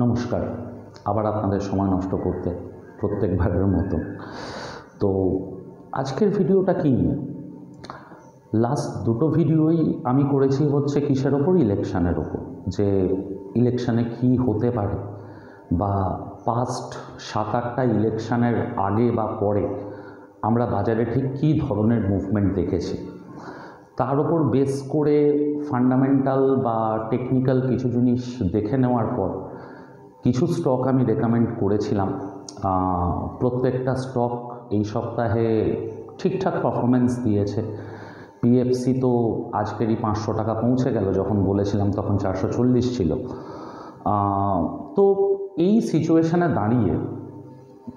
নমস্কার। আবার আপনাদের সময় নষ্ট করতে প্রত্যেকবারের মতো। তো আজকের ভিডিওটা কী নিয়ে? লাস্ট দুটো ভিডিওই আমি করেছি হচ্ছে কিসের ওপর? ইলেকশানের ওপর, যে ইলেকশানে কী হতে পারে বা পাস্ট 7-8টা ইলেকশানের আগে বা পরে আমরা বাজারে ঠিক কী ধরনের মুভমেন্ট দেখেছি, তার ওপর বেস করে ফান্ডামেন্টাল বা টেকনিক্যাল কিছু জিনিস দেখে নেওয়ার পর কিছু স্টক আমি রেকমেন্ড করেছিলাম। প্রত্যেকটা স্টক এই সপ্তাহে ঠিকঠাক পারফরমেন্স দিয়েছে। পিএফসি তো আজকেরই 500 টাকা পৌঁছে গেল, যখন বলেছিলাম তখন 440 ছিল। তো এই সিচুয়েশানে দাঁড়িয়ে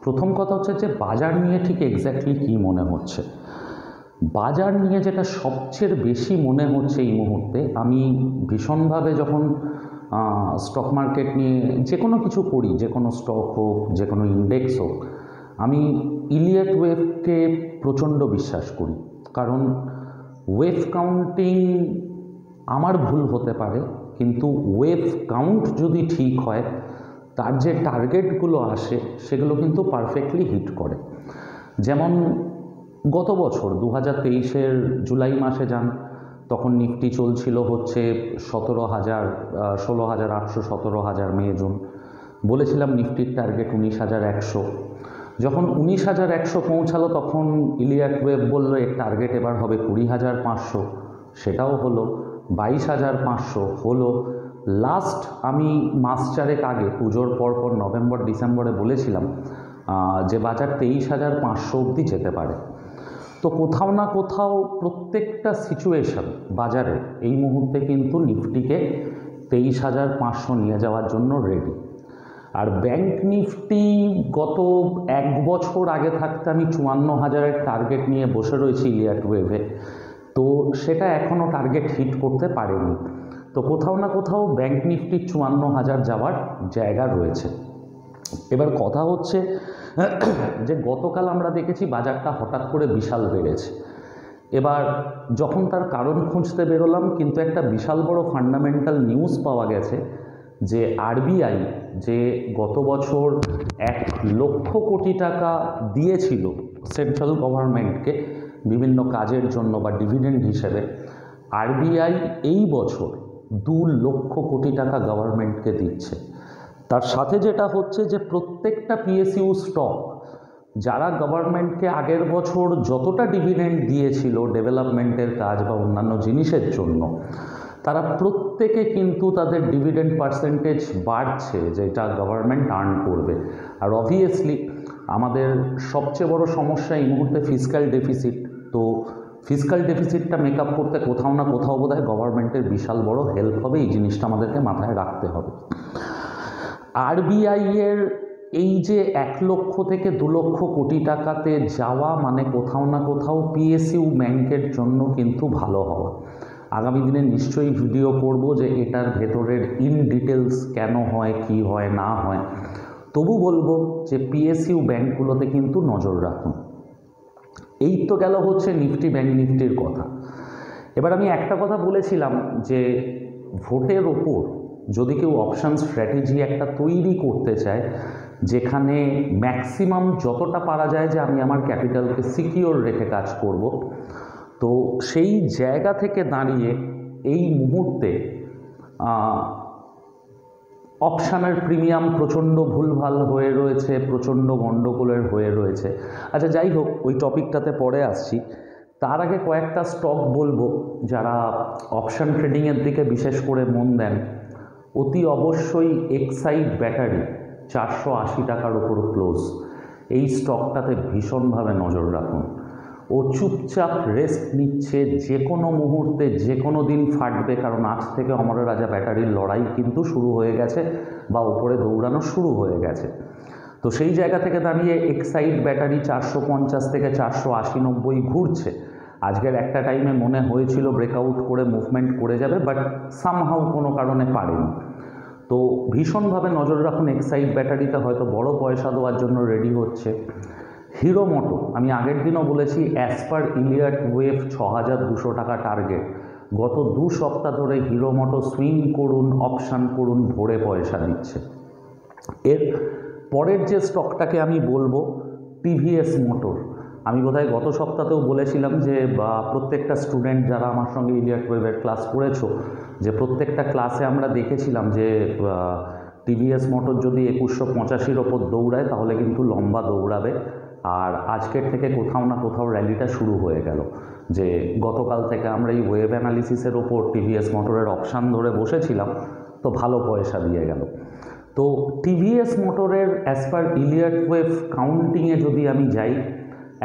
প্রথম কথা হচ্ছে যে বাজার নিয়ে ঠিক এক্স্যাক্টলি কী মনে হচ্ছে। বাজার নিয়ে যেটা সবচেয়ে বেশি মনে হচ্ছে এই মুহূর্তে, আমি ভীষণভাবে যখন স্টক মার্কেট নিয়ে যে কোনো কিছু করি, যে কোনো স্টক হোক, যে কোনো ইন্ডেক্স হোক, আমি ইলিয়ট ওয়েভকে প্রচণ্ড বিশ্বাস করি। কারণ ওয়েভ কাউন্টিং আমার ভুল হতে পারে, কিন্তু ওয়েভ কাউন্ট যদি ঠিক হয়, তার যে টার্গেটগুলো আসে সেগুলো কিন্তু পারফেক্টলি হিট করে। যেমন গত বছর 2023-এর জুলাই মাসে যান, তখন নিফটি চলছিল হচ্ছে 17,000, 16,800, 17,000 মে জুন। বলেছিলাম নিফটির টার্গেট 19,100। যখন 19,100 পৌঁছালো তখন ইলিয়ট ওয়েভ বলল এর টার্গেট এবার হবে 20,500। সেটাও হলো। 22,500 হলো। লাস্ট আমি মাস চারেক আগে পুজোর পরপর নভেম্বর ডিসেম্বরে বলেছিলাম যে বাজার 23,500 অবধি যেতে পারে। তো কোথাও না কোথাও প্রত্যেকটা সিচুয়েশন বাজারে এই মুহূর্তে কিন্তু নিফটিকে 23,500 নিয়ে যাওয়ার জন্য রেডি। আর ব্যাংক নিফটি গত 1 বছর আগে থাকতে আমি 54,000-এর টার্গেট নিয়ে বসে রয়েছি ইলিয়ট ওয়েভে। তো সেটা এখনও টার্গেট হিট করতে পারেনি। তো কোথাও না কোথাও ব্যাংক নিফটির 54,000 যাওয়ার জায়গা রয়েছে। এবার কথা হচ্ছে যে গতকাল আমরা দেখেছি বাজারটা হঠাৎ করে বিশাল বেড়েছে। এবার যখন তার কারণ খুঁজতে বেরোলাম, কিন্তু একটা বিশাল বড় ফান্ডামেন্টাল নিউজ পাওয়া গেছে যে আরবিআই যে গত বছর 1 লক্ষ কোটি টাকা দিয়েছিল সেন্ট্রাল গভর্নমেন্টকে বিভিন্ন কাজের জন্য বা ডিভিডেন্ড হিসেবে, আরবিআই এই বছর 2 লক্ষ কোটি টাকা গভর্নমেন্টকে দিচ্ছে। তার সাথে যেটা হচ্ছে যে প্রত্যেকটা পিএসইউ স্টক যারা গভর্নমেন্টকে আগের বছর যতটা ডিভিডেন্ড দিয়েছিল ডেভেলপমেন্টের কাজ বা অন্যান্য জিনিসের জন্য, তারা প্রত্যেকে কিন্তু তাদের ডিভিডেন্ড পার্সেন্টেজ বাড়ছে, যেটা গভর্নমেন্ট আর্ন করবে। আর অবভিয়াসলি আমাদের সবচেয়ে বড় সমস্যা এই মুহূর্তে ফিসক্যাল ডেফিসিট। তো ফিসক্যাল ডেফিসিটটা মেকআপ করতে কোথাও না কোথাও বোধহয় গভর্নমেন্টের বিশাল বড় হেল্প হবে। এই জিনিসটা আমাদেরকে মাথায় রাখতে হবে। আরবিআইয়ের এই যে 1 লক্ষ থেকে 2 লক্ষ কোটি টাকাতে যাওয়া মানে কোথাও না কোথাও পিএসইউ ব্যাংকের জন্য কিন্তু ভালো হওয়া। আগামী দিনে নিশ্চয়ই ভিডিও করব যে এটার ভেতরের ইন ডিটেলস কেন হয়, কি হয় না হয়। তবু বলবো যে পিএসইউ ব্যাংকগুলোতে কিন্তু নজর রাখুন। এই তো গেল হচ্ছে নিফটি ব্যাংক নিফটির কথা। এবার আমি একটা কথা বলেছিলাম যে ভোটের ওপর যদি কেউ অপশান স্ট্র্যাটেজি একটা তৈরি করতে চায়, যেখানে ম্যাক্সিমাম যতটা পারা যায় যে আমি আমার ক্যাপিটালকে সিকিওর রেখে কাজ করব, তো সেই জায়গা থেকে দাঁড়িয়ে এই মুহূর্তে অপশানের প্রিমিয়াম প্রচণ্ড ভুলভাল হয়ে রয়েছে, প্রচণ্ড গণ্ডগোলের হয়ে রয়েছে। আচ্ছা যাই হোক, ওই টপিকটাতে পরে আসছি। তার আগে কয়েকটা স্টক বলবো যারা অপশান ট্রেডিংয়ের দিকে বিশেষ করে মন দেন। অতি অবশ্যই এক্সাইড ব্যাটারি 480 টাকার ওপর ক্লোজ। এই স্টকটাতে ভীষণভাবে নজর রাখুন। ও চুপচাপ রেস্ট নিচ্ছে, যে কোনো মুহূর্তে যে কোনো দিন ফাটবে। কারণ আজ থেকে অমর রাজা ব্যাটারির লড়াই কিন্তু শুরু হয়ে গেছে বা উপরে দৌড়ানো শুরু হয়ে গেছে। তো সেই জায়গা থেকে দাঁড়িয়ে এক্সাইড ব্যাটারি 450 থেকে 480-90 ঘুরছে। আজকের একটা টাইমে মনে হয়েছিল ব্রেকআউট করে মুভমেন্ট করে যাবে, বাট সামহাউ কোনো কারণে পারেনি। তো ভীষণভাবে নজর রাখুন এক্সাইড ব্যাটারিতে, হয়তো বড় পয়সা দেওয়ার জন্য রেডি হচ্ছে। হিরো মোটো আমি আগের দিনও বলেছি, অ্যাজ পার ইলিয়ট ওয়েভ 6,200 টাকা টার্গেট। গত 2 সপ্তাহ ধরে হিরো মোটো সুইং করুন, অপশান করুন, ভরে পয়সা দিচ্ছে। এর পরের যে স্টকটাকে আমি বলবো টিভিএস মোটর। আমি বোধহয় গত সপ্তাহেও বলেছিলাম যে প্রত্যেকটা স্টুডেন্ট যারা আমার সঙ্গে ইলিয়াট ওয়েভের ক্লাস করেছো, যে প্রত্যেকটা ক্লাসে আমরা দেখেছিলাম যে টিভিএস মোটর যদি 2185-র ওপর দৌড়ায় তাহলে কিন্তু লম্বা দৌড়াবে। আর আজকের থেকে কোথাও না কোথাও র্যালিটা শুরু হয়ে গেল, যে গতকাল থেকে আমরা এই ওয়েভ অ্যানালিসিসের ওপর টিভিএস মোটরের অপশান ধরে বসেছিলাম, তো ভালো পয়সা দিয়ে গেল। তো টিভিএস মোটরের অ্যাজ পার ইলিয়াট ওয়েভ কাউন্টিংয়ে যদি আমি যাই,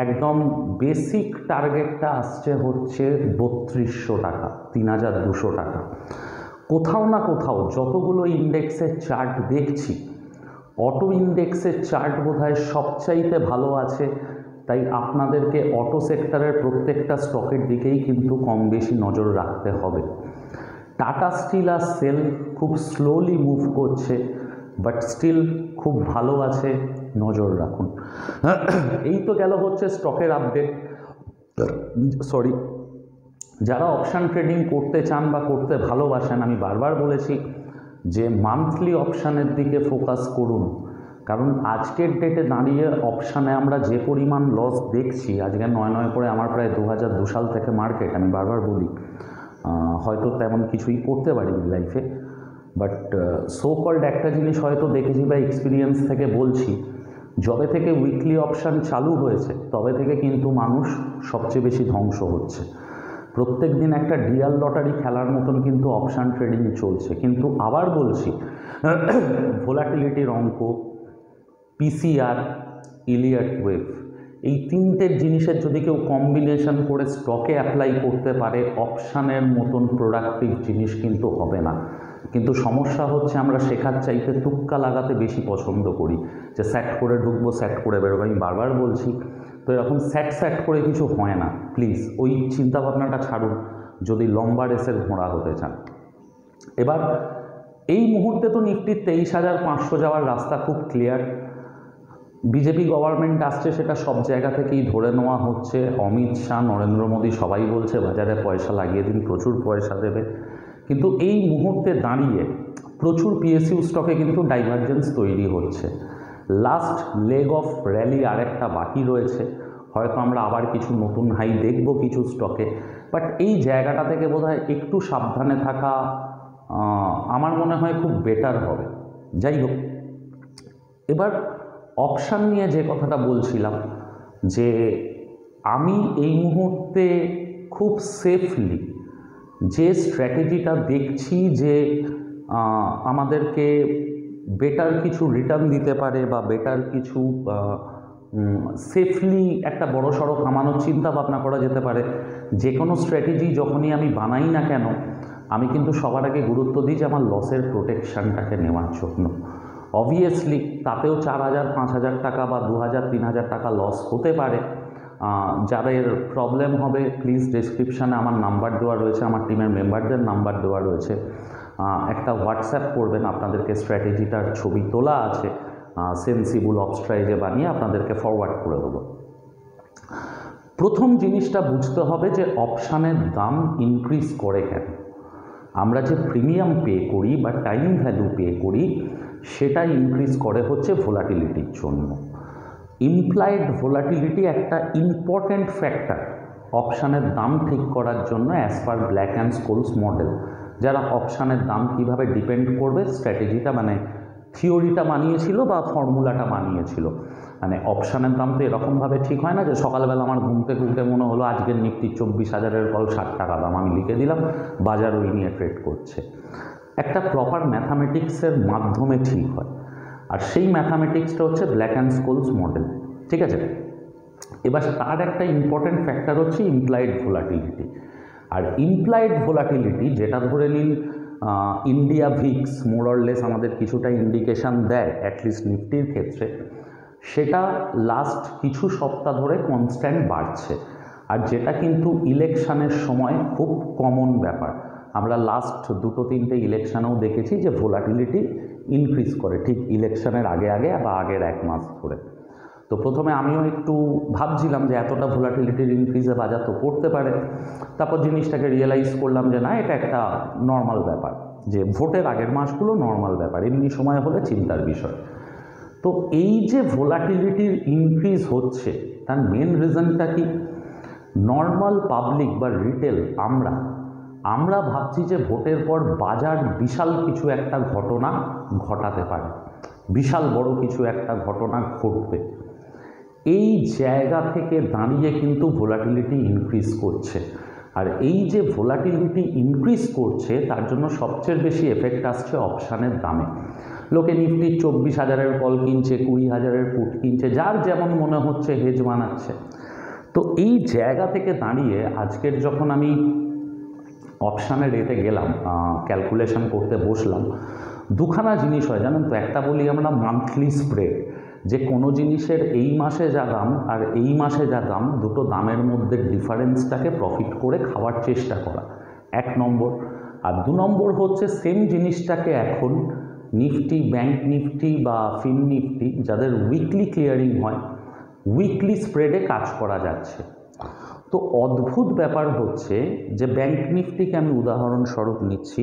একদম বেসিক টার্গেটটা আসছে হচ্ছে 3200 টাকা, 3200 টাকা। কোথাও না কোথাও যতগুলো ইন্ডেক্সের চার্ট দেখছি, অটো ইন্ডেক্সের চার্ট বোধহয় সবচাইতে ভালো আছে। তাই আপনাদেরকে অটো সেক্টরের প্রত্যেকটা স্টকের দিকেই কিন্তু কম বেশি নজর রাখতে হবে। টাটা স্টিল আর সেল খুব স্লোলি মুভ করছে, বাট স্টিল খুব ভালো আছে, নজর রাখুন। এই তো গেল হচ্ছে স্টকের আপডেট। যারা অপশান ট্রেডিং করতে চান বা করতে ভালোবাসেন, আমি বারবার বলেছি যে মান্থলি অপশানের দিকে ফোকাস করুন, কারণ আজকের ডেটে দাঁড়িয়ে অপশানে আমরা যে পরিমাণ লস দেখছি, আজকে 9 করে আমার প্রায় 2002 সাল থেকে মার্কেট, আমি বারবার বলি হয়তো তেমন কিছুই করতে পারিনি লাইফে, বাট সো কল্ড একটা জিনিস হয়তো দেখেছি বা এক্সপিরিয়েন্স থেকে বলছি, যবে থেকে উইকলি অপশান চালু হয়েছে তবে থেকে কিন্তু মানুষ সবচেয়ে বেশি ধ্বংস হচ্ছে। প্রত্যেক দিন একটা ডিয়াল লটারি খেলার মতন কিন্তু অপশান ট্রেডিং চলছে। কিন্তু আবার বলছি, ভোলাটিলিটির অঙ্ক, পিসিআর, ইলিয়াট ওয়েভ, এই তিনটের জিনিসের যদি কেউ কম্বিনেশন করে স্টকে অ্যাপ্লাই করতে পারে, অপশানের মতন প্রোডাক্টিভ জিনিস কিন্তু হবে না। কিন্তু সমস্যা হচ্ছে আমরা শেখার চাইতে তুক্কা লাগাতে বেশি পছন্দ করি, যে স্যাট করে ঢুকবো, স্যাট করে বেরোবো। আমি বারবার বলছি, তো এরকম স্যাট করে কিছু হয় না। প্লিজ ওই চিন্তাভাবনাটা ছাড়ুন যদি লম্বা রেসের ঘোড়া হতে চান। এবার এই মুহূর্তে তো নিফটির 23,500 যাওয়ার রাস্তা খুব ক্লিয়ার। বিজেপি গভর্নমেন্ট আসছে, সেটা সব জায়গা থেকেই ধরে নেওয়া হচ্ছে। অমিত শাহ, নরেন্দ্র মোদী সবাই বলছে বাজারে পয়সা লাগিয়ে দিন, প্রচুর পয়সা দেবে। কিন্তু এই মুহূর্তে দাঁড়িয়ে প্রচুর পিএসইউ স্টকে কিন্তু ডাইভারজেন্স তৈরি হচ্ছে। লাস্ট লেগ অফ র্যালি আরেকটা বাকি রয়েছে, হয়তো আমরা আবার কিছু নতুন হাই দেখব কিছু স্টকে, বাট এই জায়গাটা থেকে বোধহয় একটু সাবধানে থাকা আমার মনে হয় খুব বেটার হবে। যাই হোক, এবার অপশান নিয়ে যে কথাটা বলছিলাম, যে আমি এই মুহূর্তে খুব সেফলি যে স্ট্র্যাটেজিটা দেখছি যে আমাদেরকে বেটার কিছু রিটার্ন দিতে পারে বা বেটার কিছু সেফলি একটা বড় সড়ো কামানোর চিন্তা ভাবনা করা যেতে পারে, যে কোনো স্ট্র্যাটেজি যখনই আমি বানাই না কেন, আমি কিন্তু সবার আগে গুরুত্ব দিই যে আমার লসের প্রোটেকশানটাকে নেওয়ার জন্য। অবভিয়াসলি তাতেও 4,000, 5,000 টাকা বা 2,000, 3,000 টাকা লস হতে পারে। যাদের প্রবলেম হবে প্লিজ ডেসক্রিপশানে আমার নাম্বার দেওয়া রয়েছে, আমার টিমের মেম্বারদের নাম্বার দেওয়া রয়েছে, একটা হোয়াটসঅ্যাপ করবেন, আপনাদেরকে স্ট্র্যাটেজিটার ছবি তোলা আছে, সেন্সিবল অবস্ট্রাইজে বানিয়ে আপনাদেরকে ফরওয়ার্ড করে দেবো। প্রথম জিনিসটা বুঝতে হবে যে অপশানের দাম ইনক্রিজ করে কেন। আমরা যে প্রিমিয়াম পে করি বা টাইম ভ্যালু পে করি, সেটা ইনক্রিজ করে হচ্ছে ভোলাটিলিটির জন্য। ইমপ্লাইড ভোলাটিলিটি একটা ইম্পর্ট্যান্ট ফ্যাক্টর অপশানের দাম ঠিক করার জন্য as per black and scolds model. যারা অপশানের দাম কিভাবে ডিপেন্ড করবে স্ট্র্যাটেজিটা মানে থিওরিটা বানিয়েছিল বা ফর্মুলাটা বানিয়েছিল, মানে অপশানের দাম তো এরকমভাবে ঠিক হয় না যে সকালবেলা আমার ঘুম থেকে উঠে মনে হলো আজকের নিফটি 24,000-এর কল 60 টাকা দাম, আমি লিখে দিলাম, বাজার ওই নিয়ে ট্রেড করছে। একটা প্রপার ম্যাথামেটিক্সের মাধ্যমে ঠিক হয়, আর সেই ম্যাথামেটিক্সটা হচ্ছে ব্ল্যাক অ্যান্ড স্কোলস মডেল। ঠিক আছে, এবার তার একটা ইম্পর্ট্যান্ট ফ্যাক্টর হচ্ছে ইমপ্লাইড ভোলাটিলিটি। আর ইমপ্লাইড ভোলাটিলিটি যেটা ধরে নিন ইন্ডিয়া ভিক্স মোরলেস আমাদের কিছুটা ইন্ডিকেশান দেয়, অ্যাটলিস্ট নিফটির ক্ষেত্রে, সেটা লাস্ট কিছু সপ্তাহ ধরে কনস্ট্যান্ট বাড়ছে। আর যেটা কিন্তু ইলেকশানের সময় খুব কমন ব্যাপার। আমরা লাস্ট 2-3টে ইলেকশানেও দেখেছি যে ভোলাটিলিটি ইনক্রিজ করে ঠিক ইলেকশানের আগে বা আগের 1 মাস ধরে। তো প্রথমে আমিও একটু ভাবছিলাম যে এতটা ভোলাটিলিটির ইনক্রিজে বাজার তো পড়তে পারে। তারপর জিনিসটাকে রিয়েলাইজ করলাম যে না, এটা একটা নর্মাল ব্যাপার, যে ভোটের আগের মাসগুলো নর্মাল ব্যাপার, এমনি সময় হলে চিন্তার বিষয়। তো এই যে ভোলাটিলিটির ইনক্রিজ হচ্ছে তার মেন রিজনটা কি? নর্মাল পাবলিক বা রিটেল আমরা ভাবছি যে ভোটের পর বাজার বিশাল কিছু একটা ঘটনা ঘটাতে পারে, বিশাল বড় কিছু একটা ঘটনা ঘটবে। এই জায়গা থেকে দাঁড়িয়ে কিন্তু ভোলাটিলিটি ইনক্রিজ করছে। আর এই যে ভোলাটিলিটি ইনক্রিজ করছে তার জন্য সবচেয়ে বেশি এফেক্ট আসছে অপশানের দামে। লোকে নিফটি 24,000-এর কল কিনছে, 20,000-এর পুট কিনছে, যার যেমন মনে হচ্ছে হেজ বানাচ্ছে। তো এই জায়গা থেকে দাঁড়িয়ে আজকের যখন আমি অপশানের রেটে গেলাম, ক্যালকুলেশন করতে বসলাম, দুখানা জিনিস হয় জানেন তো। একটা বলি আমরা মান্থলি স্প্রেড, যে কোনো জিনিসের এই মাসে যা দাম আর এই মাসে যা দাম, দুটো দামের মধ্যে ডিফারেন্সটাকে প্রফিট করে খাওয়ার চেষ্টা করা, 1 নম্বর। আর 2 নম্বর হচ্ছে সেম জিনিসটাকে এখন নিফটি, ব্যাংক নিফটি বা ফিন নিফটি, যাদের উইকলি ক্লিয়ারিং হয়, উইকলি স্প্রেডে কাজ করা যাচ্ছে। তো অদ্ভুত ব্যাপার হচ্ছে যে ব্যাংক নিফটিকে আমি উদাহরণস্বরূপ নিচ্ছি।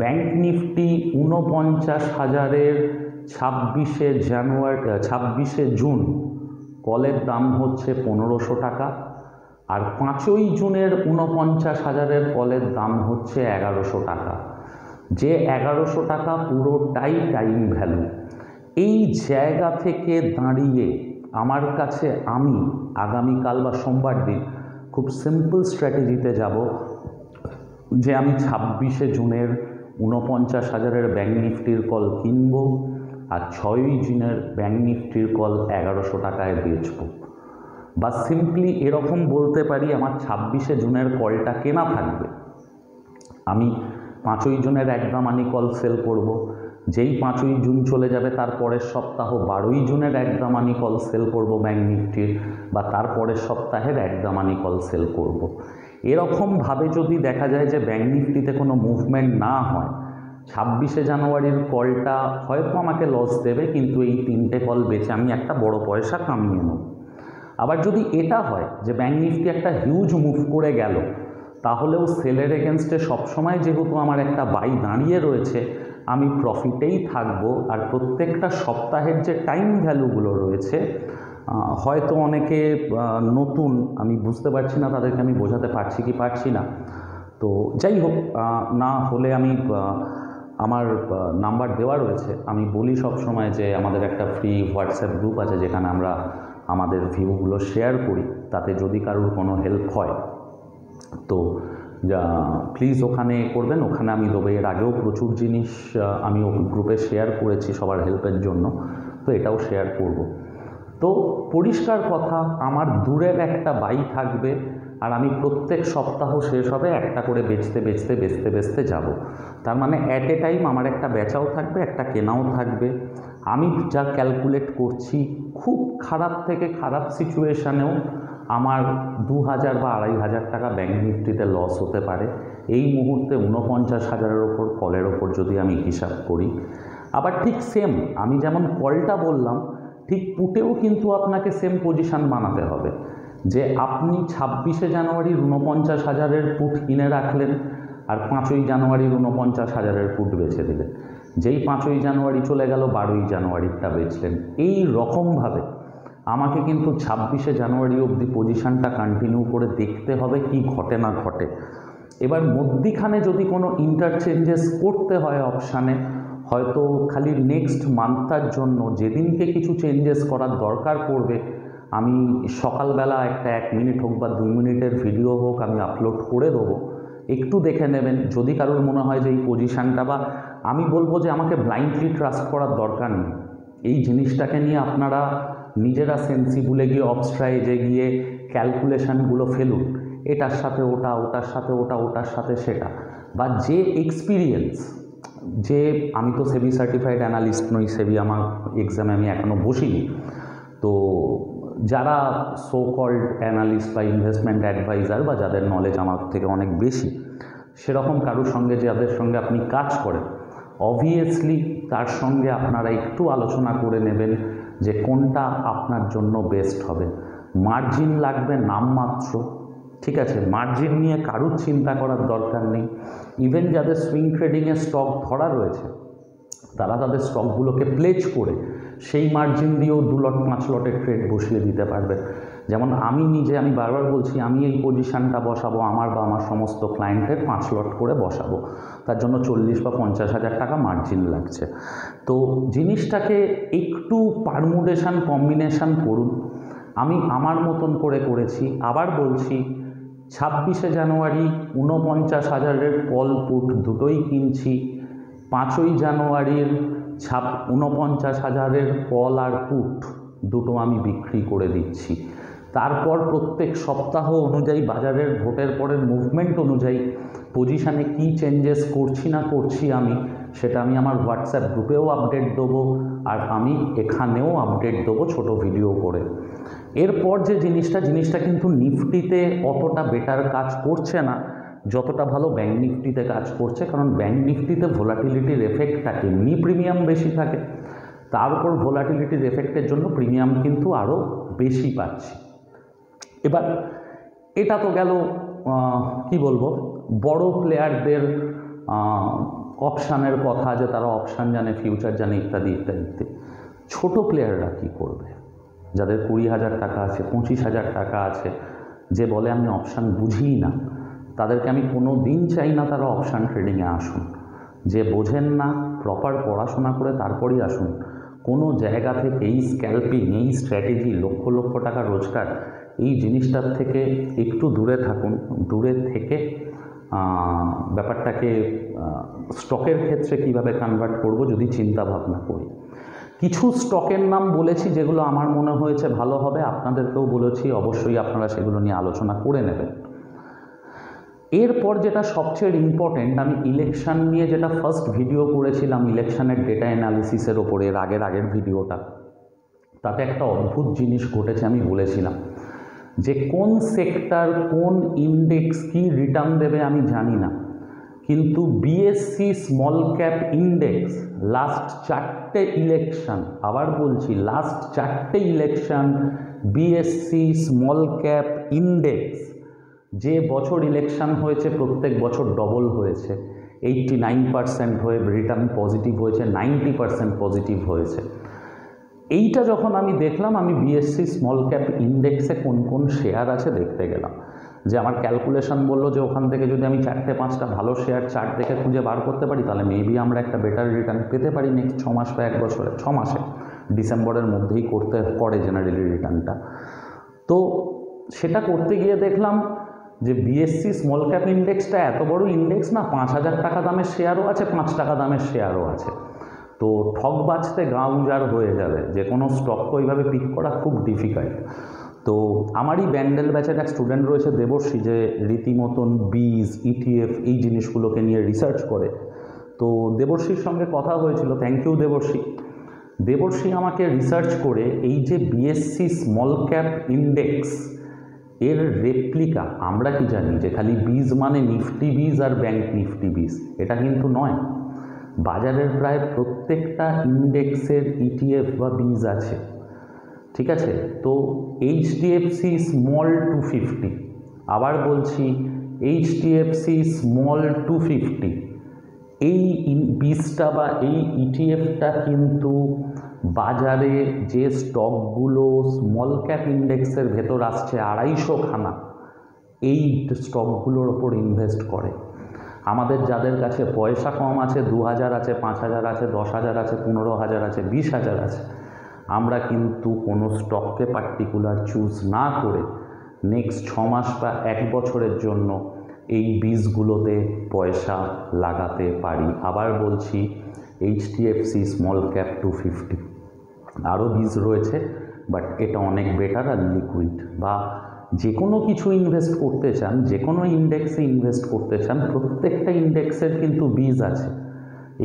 ব্যাংক নিফটি 49,000-এর 26শে জুন কলের দাম হচ্ছে 1500 টাকা, আর 5ই জুনের 49,000-এর কলের দাম হচ্ছে 1100 টাকা। যে 1100 টাকা পুরোটাই টাইম ভ্যালু। এই জায়গা থেকে দাঁড়িয়ে আমার কাছে আমি আগামীকাল বা সোমবার দিন খুব সিম্পল স্ট্র্যাটেজিতে যাব যে আমি 26শে জুনের 49,000-এর ব্যাংক নিফটির কল কিনব আর 6ই জুনের ব্যাংক নিফটির কল 1100 টাকায় বেচব। বা সিম্পলি এরকম বলতে পারি, আমার 26শে জুনের কলটা কেনা থাকবে, আমি 5ই জুনের একদামানি কল সেল করব। যেই 5ই জুন চলে যাবে তার পরের সপ্তাহ 12ই জুনের একদামানি কল সেল করব ব্যাংক নিফটির, বা তারপরের সপ্তাহের একদামানি কল সেল করব। এরকমভাবে যদি দেখা যায় যে ব্যাংক নিফটিতে কোনো মুভমেন্ট না হয়, 26শে জানুয়ারির কলটা হয়তো আমাকে লস দেবে, কিন্তু এই 3টে কল বেচে আমি একটা বড় পয়সা কামিয়ে নেব। আবার যদি এটা হয় যে ব্যাংক নিফটি একটা হিউজ মুভ করে গেল, তাহলেও সেলের এগেনস্টে সবসময় যেহেতু আমার একটা বাই দাঁড়িয়ে রয়েছে, আমি প্রফিটেই থাকবো। আর প্রত্যেকটা সপ্তাহের যে টাইম ভ্যালুগুলো রয়েছে, হয়তো অনেকে নতুন, আমি বুঝতে পারছি না তাদেরকে আমি বোঝাতে পারছি কি পারছি না। তো যাই হোক, না হলে আমি আমার নাম্বার দেওয়া রয়েছে, আমি বলি সব সময় যে আমাদের একটা ফ্রি হোয়াটসঅ্যাপ গ্রুপ আছে যেখানে আমরা আমাদের ভিউগুলো শেয়ার করি, তাতে যদি কারোর কোনো হেল্প হয় তো প্লিজ ওখানে করবেন, ওখানে আমি দেবো। এর আগেও প্রচুর জিনিস আমি গ্রুপে শেয়ার করেছি সবার হেল্পের জন্য, তো এটাও শেয়ার করব। তো পরিষ্কার কথা, আমার দূরের একটা বাই থাকবে আর আমি প্রত্যেক সপ্তাহ শেষ হবে একটা করে বেচতে যাব। তার মানে অ্যাট এ টাইম আমার একটা বেচাও থাকবে, একটা কেনাও থাকবে। আমি যা ক্যালকুলেট করছি, খুব খারাপ থেকে খারাপ সিচুয়েশানেও আমার 2,000 বা 2,500 টাকা ব্যাংক নিফটিতে লস হতে পারে। এই মুহূর্তে 49,000-এর ওপর কলের ওপর যদি আমি হিসাব করি। আবার ঠিক সেম আমি যেমন কলটা বললাম, ঠিক পুটেও কিন্তু আপনাকে সেম পজিশান বানাতে হবে, যে আপনি 26শে জানুয়ারির 49,000-এর পুট কিনে রাখলেন আর 5ই জানুয়ারির 49,000-এর পুট বেচে দিলেন। যেই 5ই জানুয়ারি চলে গেল, 12ই জানুয়ারিরটা বেচলেন। এই রকমভাবে আমাকে কিন্তু 26শে জানুয়ারি অবধি পজিশানটা কন্টিনিউ করে দেখতে হবে কি ঘটে না ঘটে। এবার মধ্যিখানে যদি কোনো ইন্টারচেঞ্জেস করতে হয় অপশানে, হয়তো খালি নেক্সট মান্থটার জন্য যেদিনকে কিছু চেঞ্জেস করার দরকার পড়বে, আমি সকালবেলা একটা 1 মিনিট হোক বা 2 মিনিটের ভিডিও হোক আমি আপলোড করে দেবো, একটু দেখে নেবেন। যদি কারোর মনে হয় যে এই পজিশানটা, বা আমি বলবো যে আমাকে ব্লাইন্ডলি ট্রাস্ট করার দরকার নেই, এই জিনিসটাকে নিয়ে আপনারা নিজেরা সেন্সিবলে গিয়ে অবস্ট্রাইজে গিয়ে ক্যালকুলেশানগুলো ফেলুন, এটার সাথে ওটা, ওটার সাথে ওটা, ওটার সাথে সেটা। বা যে এক্সপিরিয়েন্স, যে আমি তো সেবি সার্টিফাইড অ্যানালিস্ট নই, সেবি আমার এক্সামে আমি এখনও বসিনি, তো যারা সো কল্ড অ্যানালিস্ট বা ইনভেস্টমেন্ট অ্যাডভাইজার বা যাদের নলেজ আমার থেকে অনেক বেশি, সেরকম কারোর সঙ্গে যাদের সঙ্গে আপনি কাজ করেন, অবভিয়াসলি তার সঙ্গে আপনারা একটু আলোচনা করে নেবেন যে কোনটা আপনার জন্য বেস্ট হবে। মার্জিন লাগবে নামমাত্র, ঠিক আছে, মার্জিন নিয়ে কারুর চিন্তা করার দরকার নেই। ইভেন যাদের সুইং ট্রেডিংয়ে স্টক ধরা রয়েছে, তারা তাদের স্টকগুলোকে প্লেজ করে সেই মার্জিন দিয়েও 2 লট 5 লটের ট্রেড বসিয়ে দিতে পারবেন। যেমন আমি বারবার বলছি, আমি এই পজিশানটা বসাবো আমার বা আমার সমস্ত ক্লায়েন্টের 5 লট করে বসাবো, তার জন্য 40 বা 50 হাজার টাকা মার্জিন লাগছে। তো জিনিসটাকে একটু পারমুটেশন কম্বিনেশন করুন। আমি আমার মতন করে করেছি। আবার বলছি, 26শে জানুয়ারি 49,000-এর কল পুট দুটোই কিনছি, 5ই জানুয়ারির 49,000-এর কল আর পুট দুটো আমি বিক্রি করে দিচ্ছি। তারপর প্রত্যেক সপ্তাহ অনুযায়ী বাজারের ভোটের পরের মুভমেন্ট অনুযায়ী পজিশানে কি চেঞ্জেস করছি না করছি সেটা আমি আমার হোয়াটসঅ্যাপ গ্রুপেও আপডেট দেবো, আর আমি এখানেও আপডেট দেবো ছোটো ভিডিও করে। এরপর যে জিনিসটা কিন্তু নিফটিতে অতটা বেটার কাজ করছে না যতটা ভালো ব্যাঙ্ক নিফটিতে কাজ করছে, কারণ ব্যাঙ্ক নিফটিতে ভোলাটিলিটির এফেক্ট থাকে, এমনি প্রিমিয়াম বেশি থাকে, তার উপর ভোলাটিলিটির এফেক্টের জন্য প্রিমিয়াম কিন্তু আরও বেশি পাচ্ছি। এবার এটা তো গেল কি বলবো, বড় প্লেয়ারদের অপশানের কথা, যে তারা অপশান জানে, ফিউচার জানে, ইত্যাদি ইত্যাদি। ছোট প্লেয়াররা কী করবে? যাদের 20,000 টাকা আছে, 25,000 টাকা আছে, যে বলে আমি অপশান বুঝিই না, তাদেরকে আমি কোনো দিন চাই না তারা অপশান ট্রেডিংয়ে আসুন। যে বোঝেন না, প্রপার পড়াশোনা করে তারপরেই আসুন। কোনো জায়গা থেকে এই স্ক্যাল্পিং, এই স্ট্র্যাটেজি, লক্ষ লক্ষ টাকা রোজগার, এই জিনিসটার থেকে একটু দূরে থাকুন। দূরে থেকে ব্যাপারটাকে স্টকের ক্ষেত্রে কিভাবে কনভার্ট করব যদি চিন্তা ভাবনা করি। কিছু স্টকের নাম বলেছি যেগুলো আমার মনে হয়েছে ভালো হবে, আপনাদেরকেও বলেছি, অবশ্যই আপনারা সেগুলো নিয়ে আলোচনা করে নেবেন। এরপর যেটা সবচেয়ে ইম্পর্টেন্ট, আমি ইলেকশন নিয়ে যেটা ফার্স্ট ভিডিও করেছিলাম, ইলেকশনের ডেটা অ্যানালিসিসের ওপরে, আগের ভিডিওটা, তাতে একটা অদ্ভুত জিনিস ঘটেছে। আমি বলেছিলাম যে কোন সেক্টর, কোন ইন্ডেক্স কি রিটার্ন দেবে আমি জানি না, কিন্তু BSE small cap index last 4টে ইলেকশন, আবার বলছি লাস্ট 4টে election, BSE small cap index যে বছর ইলেকশন হয়েছে প্রত্যেক বছর ডবল হয়েছে। 89% হয়ে রিটার্ন পজিটিভ হয়েছে, 90% পজিটিভ হয়েছে। এইটা যখন আমি দেখলাম, আমি বিএসসি স্মল ক্যাপ ইন্ডেক্সে কোন কোন শেয়ার আছে দেখতে গেলাম। যে আমার ক্যালকুলেশন বললো যে ওখান থেকে যদি আমি 4-5টা ভালো শেয়ার চার্ট দেখে খুঁজে বার করতে পারি, তাহলে মেবি আমরা একটা বেটার রিটার্ন পেতে পারি নেক্সট 6 মাস বা 1 বছরে। 6 মাসে, ডিসেম্বরের মধ্যেই করে জেনারেলি রিটার্নটা। তো সেটা করতে গিয়ে দেখলাম যে বিএসসি স্মল ক্যাপ ইন্ডেক্সটা এত বড় ইন্ডেক্স না, 5,000 টাকা দামের শেয়ারও আছে, 5 টাকা দামের শেয়ারও আছে। তো ঠক বাঁচতে গা উজাড় হয়ে যাবে, যে কোনো স্টককে ওইভাবে পিক করা খুব ডিফিকাল্ট। তো আমারই ব্যান্ডেল ব্যাচের এক স্টুডেন্ট রয়েছে দেবশ্রী, যে রীতিমতন বীজ, ইটিএফ এই জিনিসগুলোকে নিয়ে রিসার্চ করে। তো দেবশ্রীর সঙ্গে কথা হয়েছিল, থ্যাংক ইউ দেবশ্রী। দেবশ্রী আমাকে রিসার্চ করে এই যে বিএসসি স্মল ক্যাপ ইন্ডেক্স এর রেপ্লিকা, আমরা কি জানি যে খালি বীজ মানে নিফটি বীজ আর ব্যাংক নিফটি বীজ, এটা কিন্তু নয়। বাজারের প্রায় প্রত্যেকটা ইন্ডেক্সের ইটিএফ বা বীজ আছে, ঠিক আছে। তো এইচডিএফসি স্মল 250, আবার বলছি এইচডিএফসি স্মল 250, এই বীজটা বা এই ইটিএফটা কিন্তু বাজারে যে স্টকগুলো স্মল ক্যাপ ইন্ডেক্সের ভেতর আসছে 250খানা, এই স্টকগুলোর ওপর ইনভেস্ট করে। আমাদের যাদের কাছে পয়সা কম আছে, 2,000 আছে, 5,000 আছে, 10,000 আছে, 15,000 আছে, 20,000 আছে, আমরা কিন্তু কোনো স্টককে পার্টিকুলার চুজ না করে নেক্সট 6 মাস বা 1 বছরের জন্য এই বীজগুলোতে পয়সা লাগাতে পারি। আবার বলছি এইচডিএফসি স্মল ক্যাপ 250, আরও বীজ রয়েছে, বাট এটা অনেক বেটার আর লিকুইড। বা যে কোনো কিছু ইনভেস্ট করতে চান, যে কোনো ইন্ডেক্সে ইনভেস্ট করতে চান, প্রত্যেকটা ইন্ডেক্সের কিন্তু বীজ আছে।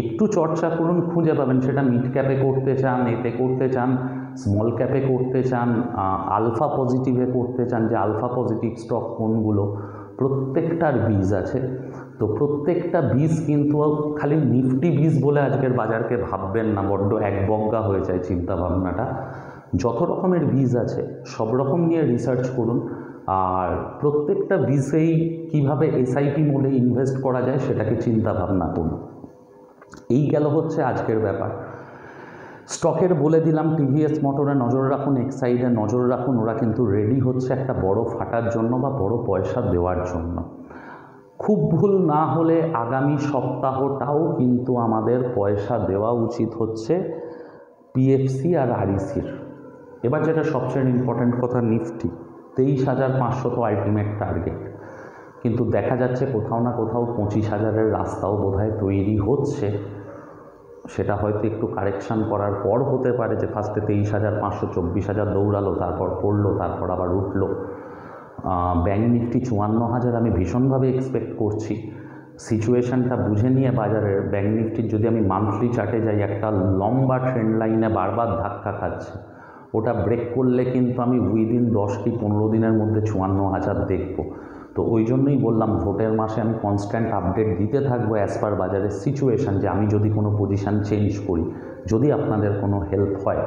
একটু চর্চা করুন, খুঁজে পাবেন। সেটা মিড ক্যাপে করতে চান, এতে করতে চান, স্মল ক্যাপে করতে চান, আলফা পজিটিভে করতে চান, যে আলফা পজিটিভ স্টক কোনগুলো, প্রত্যেকটার বীজ আছে। তো প্রত্যেকটা বীজ কিন্তু খালি নিফটি বীজ বলে আজকের বাজারকে ভাববেন না, বড্ড একবজ্ঞা হয়ে যায় চিন্তাভাবনাটা। যত রকমের বীজ আছে সব রকম নিয়ে রিসার্চ করুন, আর প্রত্যেকটা বীজেই কীভাবে এসআইপি মোডে ইনভেস্ট করা যায় সেটাকে চিন্তা ভাবনা করুন। এই গেল হচ্ছে আজকের ব্যাপার। স্টকের বলে দিলাম, টিভিএস মোটরে নজর রাখুন, এক্সাইডে নজর রাখুন, ওরা কিন্তু রেডি হচ্ছে একটা বড় ফাটার জন্য বা বড় পয়সা দেওয়ার জন্য। খুব ভুল না হলে আগামী সপ্তাহটাও কিন্তু আমাদের পয়সা দেওয়া উচিত হচ্ছে পিএফসি আর আরইসির। এবার যেটা সবচেয়ে ইম্পর্ট্যান্ট কথা, নিফটি 23,500 তো আলটিমেট টার্গেট, কিন্তু দেখা যাচ্ছে কোথাও না কোথাও 25,000-এর রাস্তাও বোধহয় তৈরি হচ্ছে। সেটা হয়তো একটু কারেকশান করার পর হতে পারে, যে ফার্স্টে 23,500 24,000 দৌড়ালো, তারপর পড়লো, তারপর আবার উঠলো। ব্যাঙ্ক নিফটি 54,000 আমি ভীষণভাবে এক্সপেক্ট করছি। সিচুয়েশানটা বুঝে নিয়ে বাজারের ব্যাঙ্ক নিফটির যদি আমি মান্থলি চার্টে যাই, একটা লম্বা ট্রেন্ড লাইনে বারবার ধাক্কা খাচ্ছে, ওটা ব্রেক করলে কিন্তু আমি উইদিন 10 কি 15 দিনের মধ্যে 54,000 দেখব। তো ওই জন্যই বললাম ভোটের মাসে আমি কনস্ট্যান্ট আপডেট দিতে থাকবো অ্যাজ পার বাজারের সিচুয়েশান, যে আমি যদি কোনো পজিশান চেঞ্জ করি, যদি আপনাদের কোনো হেল্প হয়।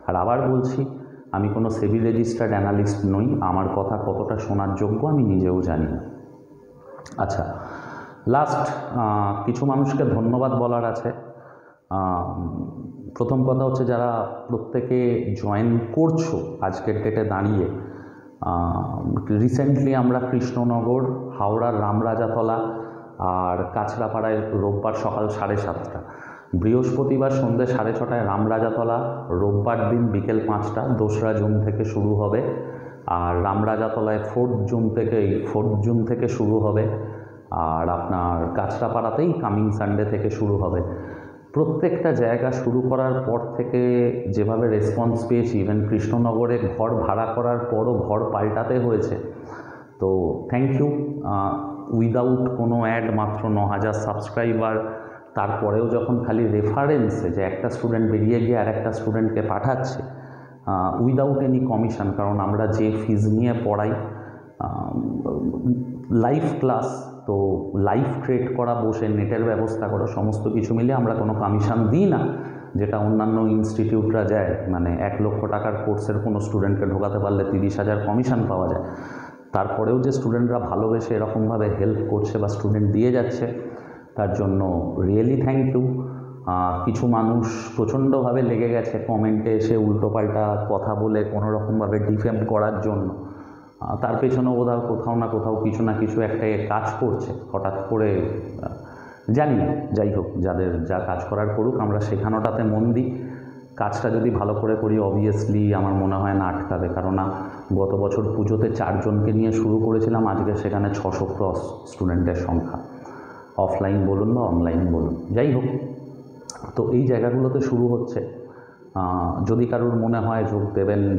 আর আবার বলছি, আমি কোনো সেবি রেজিস্টার্ড অ্যানালিস্ট নই, আমার কথা কতটা শোনার যোগ্য আমি নিজেও জানি না। আচ্ছা, লাস্ট কিছু মানুষকে ধন্যবাদ বলার আছে। প্রথম কথা হচ্ছে, যারা প্রত্যেকে জয়েন করছো আজকের ডেটে দাঁড়িয়ে। রিসেন্টলি আমরা কৃষ্ণনগর, হাওড়ার রামরাজাতলা আর কাছড়াপাড়ায় রোববার সকাল 7:30, বৃহস্পতিবার সন্ধ্যে 6:30 রামরাজাতলা, রোববার দিন বিকেল 5টা 2রা জুন থেকে শুরু হবে। আর রামরাজাতলায় 4th জুন থেকে শুরু হবে। আর আপনার কাছড়াপাড়াতেই কামিং সানডে থেকে শুরু হবে। প্রত্যেকটা জায়গা শুরু করার পর থেকে যেভাবে রেসপন্স পেয়েছি, ইভেন কৃষ্ণনগরে ঘর ভাড়া করার পরও ঘর পাল্টাতে হয়েছে। তো থ্যাংক ইউ। উইদাউট কোনো অ্যাড, মাত্র 9,000 সাবস্ক্রাইবার, তারপরেও যখন খালি রেফারেন্সে যে একটা স্টুডেন্ট বেরিয়ে গিয়ে আর একটা স্টুডেন্টকে পাঠাচ্ছে, উইদাউট এনি কমিশন, কারণ আমরা যে ফিজ নিয়ে পড়াই লাইভ ক্লাস, তো লাইভ ট্রেড করা, বসে নেটের ব্যবস্থা করা, সমস্ত কিছু মিলে আমরা কোনো কমিশন দিই না, যেটা অন্যান্য ইনস্টিটিউটরা যায়। মানে 1 লক্ষ টাকার কোর্সের কোনো স্টুডেন্টকে ঢোকাতে পারলে 30,000 কমিশন পাওয়া যায়। তারপরেও যে স্টুডেন্টরা ভালোবেসে এরকমভাবে হেল্প করছে বা স্টুডেন্ট দিয়ে যাচ্ছে, তার জন্য রিয়েলি থ্যাংক ইউ। কিছু মানুষ প্রচণ্ডভাবে লেগে গেছে কমেন্টে এসে উল্টোপাল্টা কথা বলে কোনোরকমভাবে ডিফেম করার জন্য। তার পেছনেও বোধহয় কোথাও না কোথাও কিছু না কিছু একটা কাজ করছে হঠাৎ করে, জানি না। যাই হোক, যাদের যা কাজ করার করুক, আমরা শেখানোটাতে মন দিই। কাজটা যদি ভালো করে করি, অবভিয়াসলি আমার মনে হয় না আটকাবে। কেননা গত বছর পুজোতে 4 জনকে নিয়ে শুরু করেছিলাম, আজকে সেখানে 600 ক্রস স্টুডেন্টের সংখ্যা, অফলাইন বলুন বা অনলাইন বলুন। যাই হোক, তো এই জায়গাগুলোতে শুরু হচ্ছে। যদি কারোর মনে হয়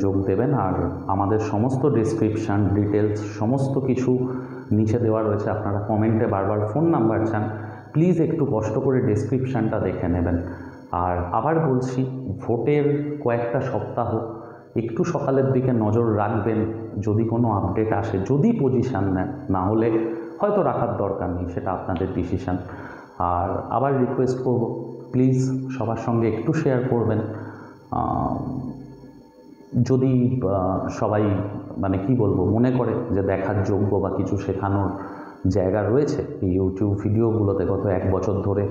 যোগ দেবেন। আর আমাদের সমস্ত ডেসক্রিপশান, ডিটেলস সমস্ত কিছু নিচে দেওয়া রয়েছে। আপনারা কমেন্টে বারবার ফোন নাম্বার চান, প্লিজ একটু কষ্ট করে ডেসক্রিপশানটা দেখে নেবেন। আর আবার বলছি, ভোটের কয়েকটা সপ্তাহ একটু সকালের দিকে নজর রাখবেন, যদি কোনো আপডেট আসে, যদি পজিশান নেন, না হলে হয়তো রাখার দরকার নেই, সেটা আপনাদের ডিসিশান। আর আবার রিকোয়েস্ট করব, প্লিজ সবার সঙ্গে একটু শেয়ার করবেন। যদি সবাই মানে কি বলবো, মনে করে যে দেখার যোগ্য বা কিছু শেখানোর জায়গা রয়েছে এই ইউটিউব ভিডিওগুলোতে, গত 1 বছর ধরে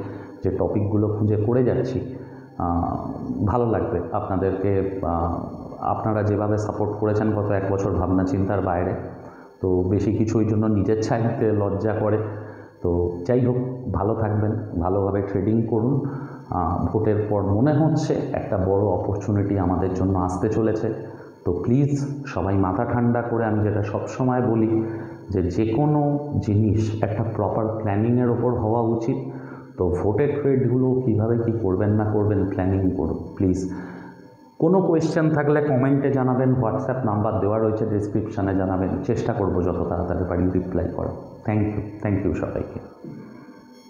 যে টপিকগুলো খুঁজে করে যাচ্ছি, ভালো লাগবে আপনাদেরকে। আপনারা যেভাবে সাপোর্ট করেছেন গত 1 বছর, ভাবনা চিন্তার বাইরে। তো বেশি কিছু ওই জন্য নিজের চাইতে লজ্জা করে। তো যাই হোক, ভালো থাকবেন, ভালোভাবে ট্রেডিং করুন। ভোটের পর মনে হচ্ছে একটা বড় অপরচুনিটি আমাদের জন্য আসতে চলেছে। তো প্লিজ সবাই মাথা ঠান্ডা করে, আমি যেটা সবসময় বলি, যে কোনো জিনিস একটা প্রপার প্ল্যানিংয়ের ওপর হওয়া উচিত। তো ভোটের ট্রেডগুলো কীভাবে কী করবেন না করবেন, প্ল্যানিং করুন প্লিজ। কোনো কোয়েশ্চেন থাকলে কমেন্টে জানাবেন, হোয়াটসঅ্যাপ নাম্বার দেওয়া রয়েছে ডেসক্রিপশানে, জানাবেন। চেষ্টা করব যত তাড়াতাড়ি পারি রিপ্লাই করা। থ্যাংক ইউ সবাইকে।